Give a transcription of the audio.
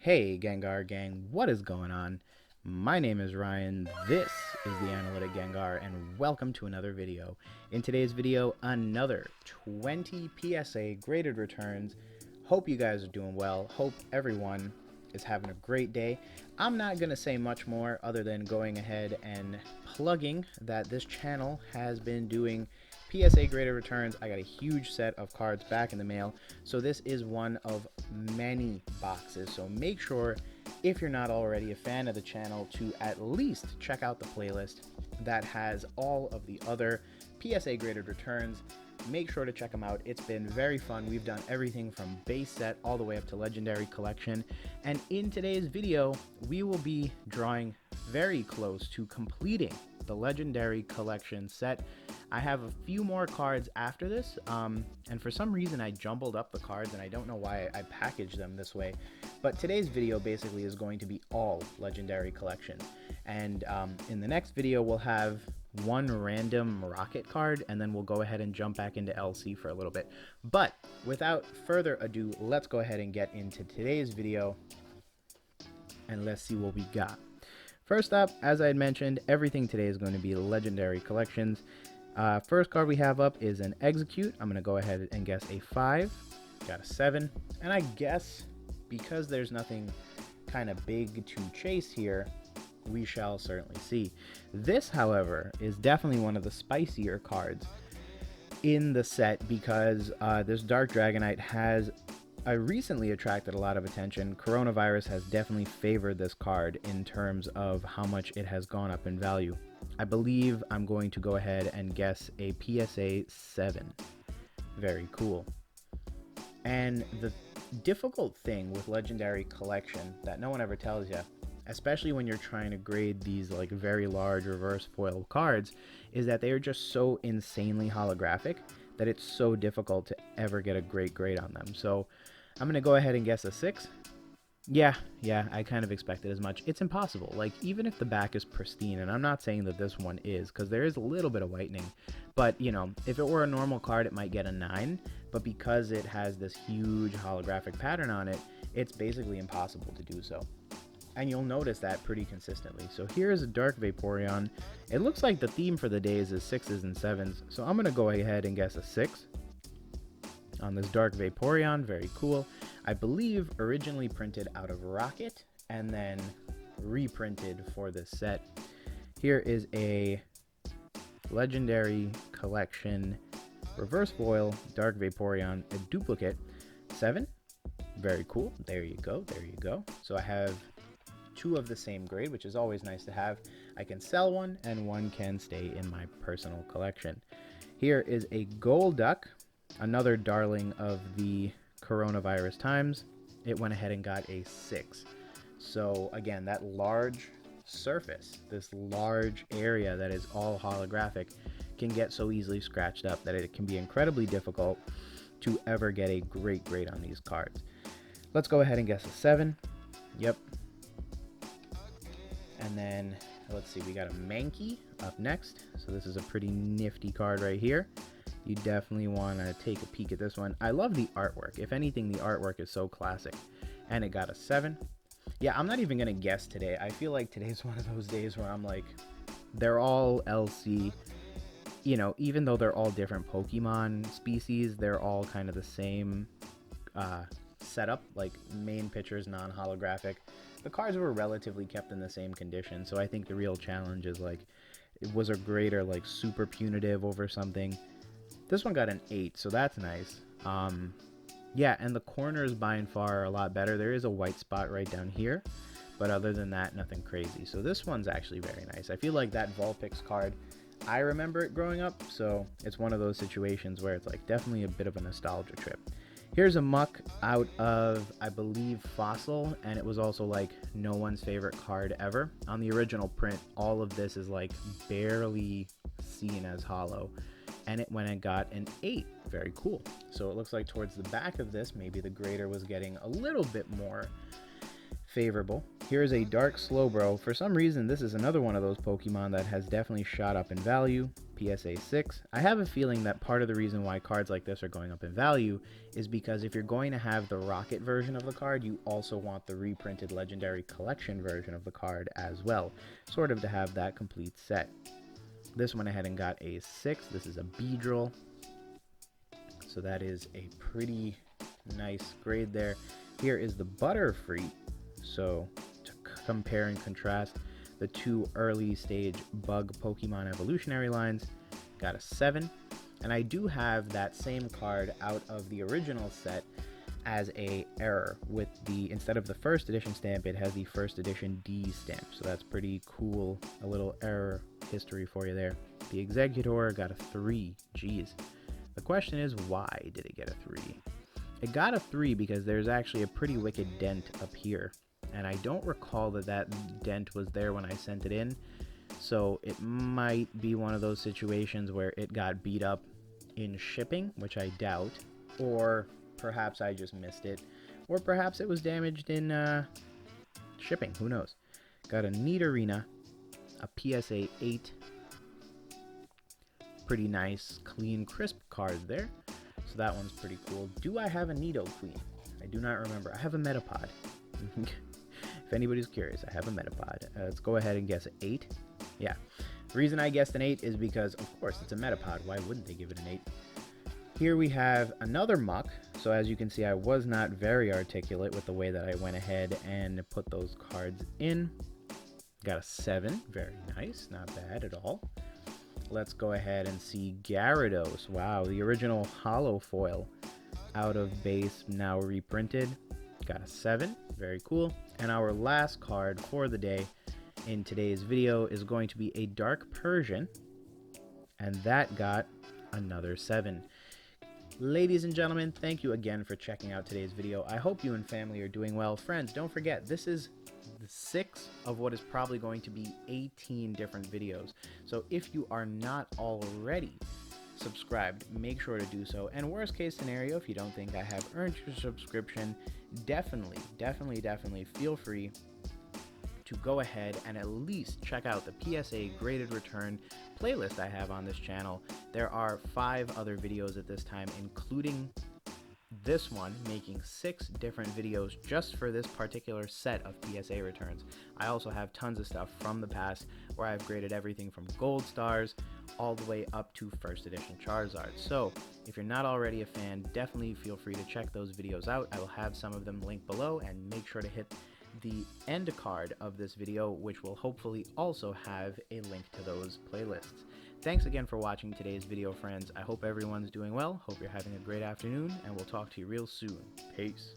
Hey Gengar Gang, what is going on? My name is Ryan, this is the Analytic Gengar, and welcome to another video. In today's video, another 20 PSA graded returns. Hope you guys are doing well, hope everyone is having a great day. I'm not going to say much more other than going ahead and plugging that this channel has been doing PSA graded returns. I got a huge set of cards back in the mail, so this is one of many boxes. So make sure, if you're not already a fan of the channel, to at least check out the playlist that has all of the other PSA graded returns. Make sure to check them out. It's been very fun. We've done everything from base set all the way up to legendary collection, and in today's video we will be drawing very close to completing the legendary collection set. I have a few more cards after this, and for some reason I jumbled up the cards, and I don't know why I packaged them this way. But today's video basically is going to be all legendary collection, and in the next video we'll have one random rocket card, and then we'll go ahead and jump back into LC for a little bit. But without further ado, let's go ahead and get into today's video, and let's see what we got. First up, as I had mentioned, everything today is going to be legendary collections. First card we have up is an Execute. I'm going to go ahead and guess a 5. Got a 7. And I guess because there's nothing kind of big to chase here, we shall certainly see. This, however, is definitely one of the spicier cards in the set because this Dark Dragonite has recently attracted a lot of attention. Coronavirus has definitely favored this card in terms of how much it has gone up in value. I believe I'm going to go ahead and guess a PSA 7. Very cool. And the difficult thing with legendary collection that no one ever tells you, especially when you're trying to grade these like very large reverse foil cards, is that they are just so insanely holographic that it's so difficult to ever get a great grade on them. So I'm going to go ahead and guess a 6. Yeah, I kind of expected as much. It's impossible. Like, even if the back is pristine, and I'm not saying that this one is, because there is a little bit of whitening, but, you know, if it were a normal card, it might get a 9, but because it has this huge holographic pattern on it, it's basically impossible to do so. And you'll notice that pretty consistently. So here's a Dark Vaporeon. It looks like the theme for the days is 6s and 7s, so I'm going to go ahead and guess a 6 on this Dark Vaporeon. Very cool. I believe originally printed out of Rocket and then reprinted for this set. Here is a legendary collection reverse foil Dark Vaporeon, a duplicate 7. Very cool. There you go. So I have 2 of the same grade, which is always nice to have. I can sell one and one can stay in my personal collection. Here is a Golduck, another darling of the coronavirus times. It went ahead and got a 6. So again, that large surface, this large area that is all holographic, can get so easily scratched up that it can be incredibly difficult to ever get a great grade on these cards. Let's go ahead and guess a 7. Yep. And then let's see, we got a Mankey up next. So this is a pretty nifty card right here. You definitely want to take a peek at this one. I love the artwork. If anything, the artwork is so classic. And it got a 7. Yeah, I'm not even going to guess today. I feel like today's one of those days where I'm like, they're all LC. You know, even though they're all different Pokemon species, they're all kind of the same setup, like main pictures, non-holographic. The cards were relatively kept in the same condition, so I think the real challenge is like, was a grader like super punitive over something? This one got an 8, so that's nice. Yeah, and the corners by and far are a lot better. There is a white spot right down here, but other than that, nothing crazy. So this one's actually very nice. I feel like that Vulpix card, I remember it growing up, so it's one of those situations where it's like definitely a bit of a nostalgia trip. Here's a Muck out of, I believe, Fossil, and it was also like no one's favorite card ever. On the original print, all of this is like barely seen as holo, and it went and got an 8. Very cool. So it looks like towards the back of this, maybe the grader was getting a little bit more favorable. Here's a Dark Slowbro. For some reason, this is another one of those Pokemon that has definitely shot up in value. PSA 6. I have a feeling that part of the reason why cards like this are going up in value is because if you're going to have the Rocket version of the card, you also want the reprinted Legendary Collection version of the card as well, sort of to have that complete set. This went ahead and got a 6. This is a Beedrill, so that is a pretty nice grade there. Here is the Butterfree, so to compare and contrast the two early stage bug Pokemon evolutionary lines, got a 7. And I do have that same card out of the original set as a error with the, instead of the first edition stamp, it has the first edition D stamp, so that's pretty cool. A little error history for you there. The Executor got a 3. Geez, the question is, why did it get a 3? It got a 3 because there's actually a pretty wicked dent up here, and I don't recall that that dent was there when I sent it in, so it might be one of those situations where it got beat up in shipping, which I doubt, or perhaps I just missed it, or perhaps it was damaged in shipping, who knows. Got a Nidorina, a PSA 8, pretty nice, clean, crisp card there, so that one's pretty cool. Do I have a Nidoqueen? I do not remember. I have a Metapod. If anybody's curious, I have a Metapod. Let's go ahead and guess an 8. Yeah. The reason I guessed an 8 is because, of course, it's a Metapod. Why wouldn't they give it an 8? Here we have another Muck. So as you can see, I was not very articulate with the way that I went ahead and put those cards in. Got a 7. Very nice. Not bad at all. Let's go ahead and see Gyarados. Wow, the original Holo foil out of base, now reprinted. Got a 7. Very cool. And our last card for the day in today's video is going to be a Dark Persian, and that got another 7. Ladies and gentlemen, thank you again for checking out today's video. I hope you and family are doing well. Friends, don't forget, this is the 6th of what is probably going to be 18 different videos. So if you are not already subscribed, make sure to do so. And worst case scenario, if you don't think I have earned your subscription, definitely feel free to go ahead and at least check out the PSA Graded Return playlist I have on this channel. There are 5 other videos at this time, including this one, making 6 different videos just for this particular set of PSA returns. I also have tons of stuff from the past where I've graded everything from gold stars all the way up to first edition Charizard. So if you're not already a fan, definitely feel free to check those videos out. I will have some of them linked below, and make sure to hit the end card of this video, which will hopefully also have a link to those playlists. Thanks again for watching today's video, friends. I hope everyone's doing well. Hope you're having a great afternoon, and we'll talk to you real soon. Peace.